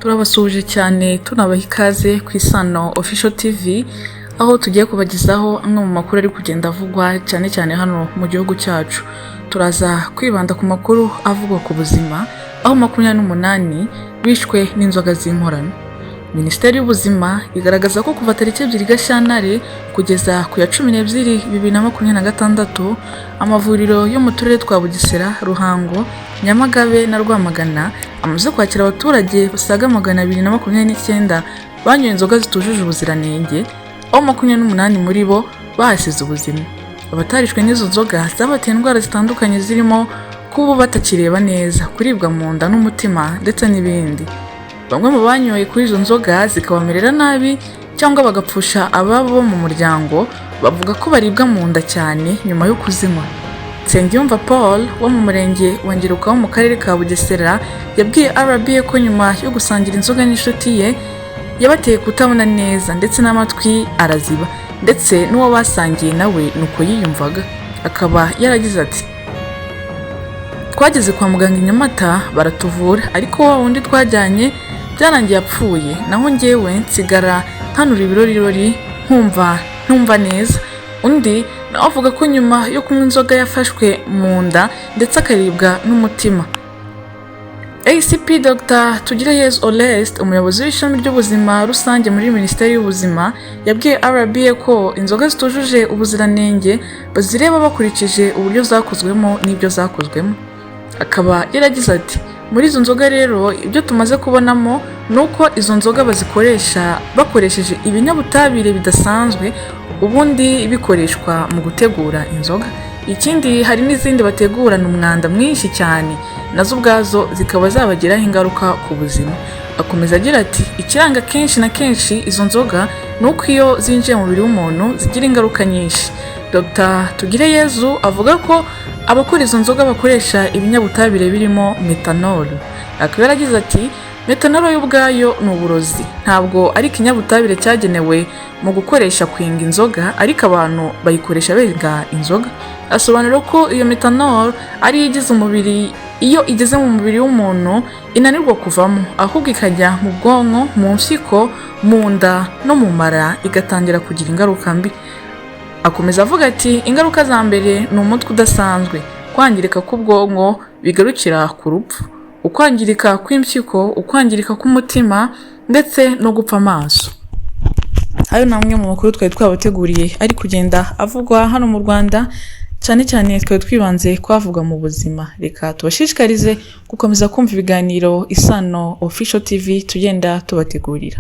turabasuhuje cyane tunabaha ikaze ku Isano Official TV, aho tugiye kubagezaho amwe mu makuru ari kugenda avugwa cyane cyane hano mu gihugu cyacu. Turaza kwibanda ku makuru avugwa ku buzima, aho 28 bishwe n'inzoga z'inkorano. Minisiteri y'Ubuzima igaragaza ko kuva tariki 2 Gashyantare kugeza ku ya 12 2026 amavuriro yo mu turere twa Bugesera, Ruhango, Nyamagabe na Rwamagana amaze kwakira abaturage basaga 229 banyoye inzoga zitujuje ubuziranenge, aho 28 muri bo bahasize ubuzima. Abatarishwe n'izo nzoga zabateye indwara zitandukanye zirimo kuba batakireba neza, kuribwa mu nda n'umutima ndetse n'ibindi. Bamwe mu banyoye kuri izo nzoga zikabamerera nabi cyangwa bagapfusha ababo mu muryango, bavuga ko baribwa mu nda cyane nyuma yo kuzinywa. Nsengiyumva Paul wo mu murenge wa Ngeruka wo mu karere ka Bugesera yabwiye RBA ko nyuma yo gusangira inzoga n'inshuti ye yabateye kutabona neza ndetse n'amatwi araziba, ndetse n'uwo basangiye nawe nuko yiyumvaga. Akaba yaragize ati: twageze kwa muganga i Nyamata baratuvura, ariko wa wundi twajyanye byarangiye apfuye, naho njyewe nsigara ntanura ibirori ntumva neza. Undi nawe avuga ko nyuma yo kunywa inzoga yafashwe mu nda ndetse akaribwa n'umutima. ACP Dr. Tugireyezu Oreste, umuyobozi w'ishami ry'ubuzima rusange muri Minisiteri y'Ubuzima, yabwiye RBA ko inzoga zitujuje ubuziranenge bazireba bakurikije uburyo zakozwemo n'ibyo zakozwemo. Akaba yaragize ati: muri izo nzoga rero ibyo tumaze kubonamo ni uko izo nzoga bazikoresha bakoresheje ibinyabutabire bidasanzwe, ubundi bikoreshwa mu gutegura inzoga. Ikindi hari n'izindi bategurana umwanda mwinshi cyane, nazo ubwazo zikaba zabagiraho ingaruka ku buzima. Akomeza agira ati: ikiranga kenshi na kenshi izo nzoga ni uko iyo zinjiye mu mubiri w'umuntu zigira ingaruka nyinshi. Dr. Tugireyezu avuga ko abakora izo nzoga bakoresha ibinyabutabire birimo metanol. Akaba yaragize ati: metanol yo ubwayo ni uburozi, ntabwo ari ikinyabutabire cyagenewe mu gukoresha kwenga inzoga, ariko abantu bayikoresha benga inzoga. Asobanura ko iyo metanol ari igize umubiri, iyo igeze mu mubiri w'umuntu inanirwa kuvamo, ahubwo ikajya mu bwonko, mu mpyiko, mu nda no mu mara, igatangira kugira ingaruka mbi. Akomeza avuga ati: ingaruka za mbere ni umutwe udasanzwe, kwangirika k'ubwonko bigarukira ku rupfu, ukwangirika kw'impyiko, ukwangirika k'umutima ndetse no gupfa amaso. Ayo ni amwe mu makuru twari twabateguriye ari kugenda avugwa hano mu Rwanda, cyane cyane twari twibanze kwavugwa mu buzima. Reka tubashishikarize gukomeza kumva ibiganiro Isano Official TV tugenda tubategurira.